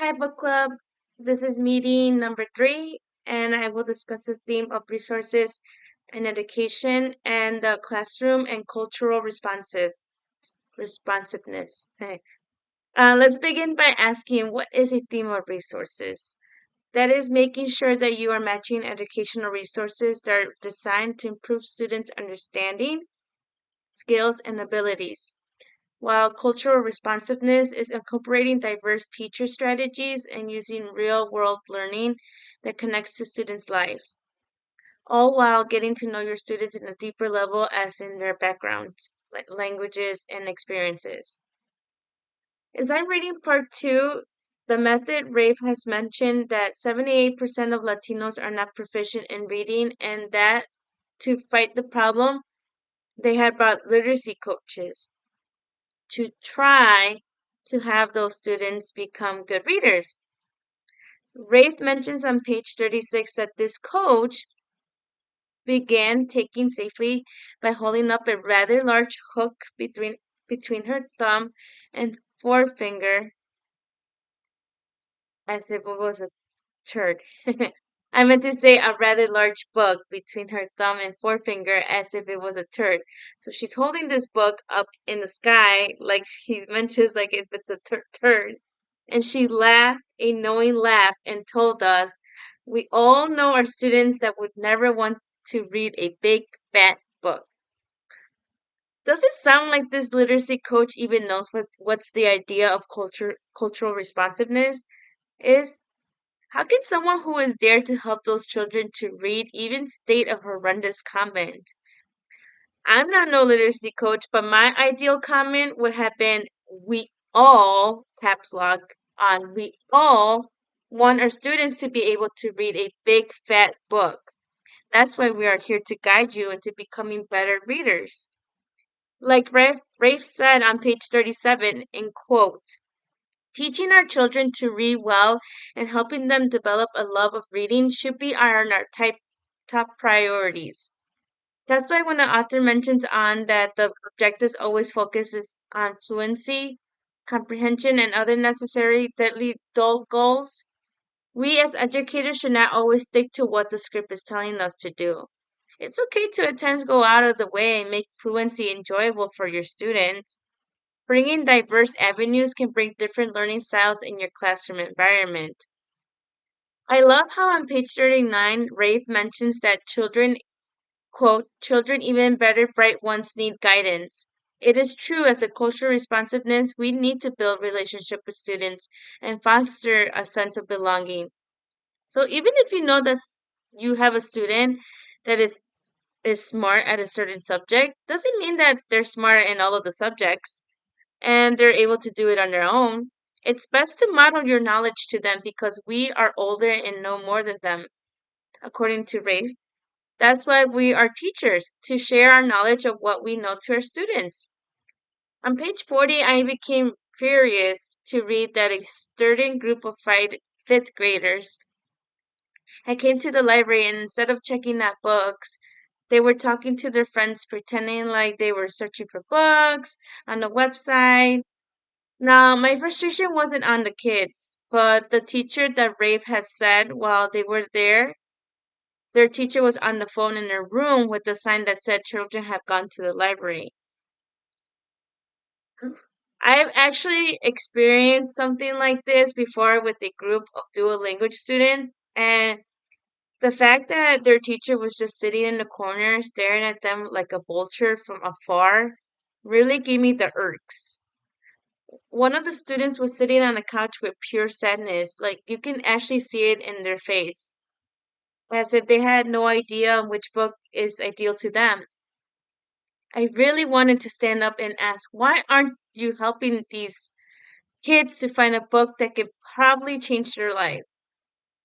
Hi, book club. This is meeting number three, and I will discuss the theme of resources and education and the classroom and cultural responsiveness. Okay. Let's begin by asking what is a theme of resources? That is making sure that you are matching educational resources that are designed to improve students' understanding, skills, and abilities, while cultural responsiveness is incorporating diverse teacher strategies and using real world learning that connects to students' lives, all while getting to know your students in a deeper level as in their backgrounds, languages, and experiences. As I'm reading part two, the method Rafe has mentioned that 78% of Latinos are not proficient in reading, and that to fight the problem, they had brought literacy coaches to try to have those students become good readers. Rafe mentions on page 36 that this coach began taking safely by holding up a rather large hook between her thumb and forefinger as if it was a turd. I meant to say a rather large book between her thumb and forefinger as if it was a turd. So she's holding this book up in the sky like she mentions like if it's a turd. And she laughed a knowing laugh and told us, we all know our students that would never want to read a big fat book. Does it sound like this literacy coach even knows what's the idea of cultural responsiveness is? How can someone who is there to help those children to read even state a horrendous comment? I'm not no literacy coach, but my ideal comment would have been we all, caps lock on, we all want our students to be able to read a big fat book. That's why we are here to guide you into becoming better readers. Like Rafe said on page 37 in quote, teaching our children to read well and helping them develop a love of reading should be our top priorities. That's why when the author mentions on that the objectives always focuses on fluency, comprehension, and other necessary deadly dull goals, we as educators should not always stick to what the script is telling us to do. It's okay to at times go out of the way and make fluency enjoyable for your students. Bringing diverse avenues can bring different learning styles in your classroom environment. I love how on page 39, Rafe mentions that children, quote, children even better bright ones need guidance. It is true as a cultural responsiveness, we need to build relationship with students and foster a sense of belonging. So even if you know that you have a student that is smart at a certain subject, doesn't mean that they're smart in all of the subjects and they're able to do it on their own. It's best to model your knowledge to them because we are older and know more than them, according to Rafe. That's why we are teachers, to share our knowledge of what we know to our students. On page 40, I became furious to read that a sturdy group of fifth graders had came to the library and instead of checking out books, they were talking to their friends, pretending like they were searching for books on the website. Now, my frustration wasn't on the kids, but the teacher that Rafe had said while they were there, their teacher was on the phone in their room with a sign that said children have gone to the library. I've actually experienced something like this before with a group of dual language students, and the fact that their teacher was just sitting in the corner staring at them like a vulture from afar really gave me the irks. One of the students was sitting on the couch with pure sadness, like you can actually see it in their face, as if they had no idea which book is ideal to them. I really wanted to stand up and ask, why aren't you helping these kids to find a book that could probably change their life?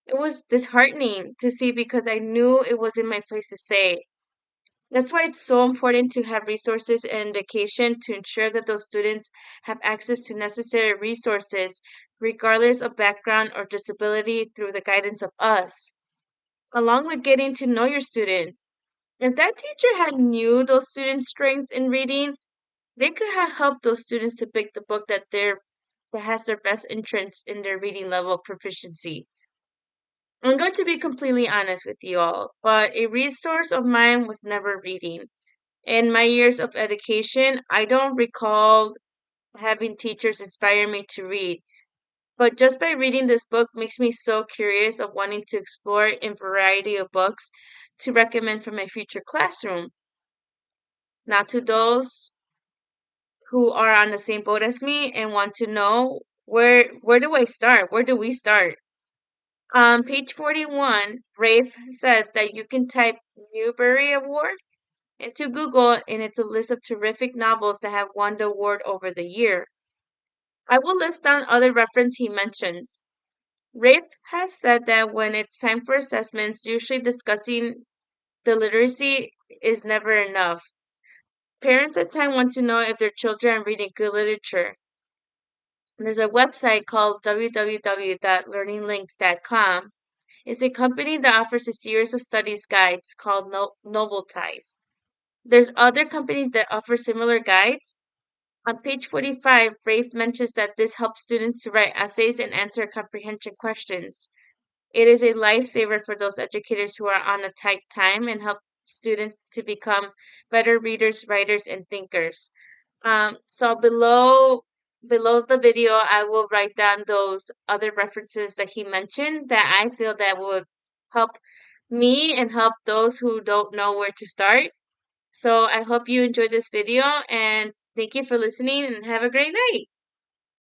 It was disheartening to see because I knew it was in my place to say. That's why it's so important to have resources and education to ensure that those students have access to necessary resources, regardless of background or disability, through the guidance of us, along with getting to know your students. If that teacher had knew those students' strengths in reading, they could have helped those students to pick the book that they're that has their best interests in their reading level of proficiency. I'm going to be completely honest with you all, but a resource of mine was never reading. In my years of education, I don't recall having teachers inspire me to read. But just by reading this book makes me so curious of wanting to explore a variety of books to recommend for my future classroom. Now, to those who are on the same boat as me and want to know where do I start? Where do we start? On page 41, Rafe says that you can type Newbery Award into Google and it's a list of terrific novels that have won the award over the year. I will list down other reference he mentions. Rafe has said that when it's time for assessments, usually discussing the literacy is never enough. Parents at time want to know if their children are reading good literature. There's a website called www.learninglinks.com. It's a company that offers a series of studies guides called Novelties. There's other companies that offer similar guides. On page 45, Rafe mentions that this helps students to write essays and answer comprehension questions. It is a lifesaver for those educators who are on a tight time and help students to become better readers, writers, and thinkers. So below the video, I will write down those other references that he mentioned that I feel that would help me and help those who don't know where to start. So I hope you enjoyed this video and thank you for listening and have a great night.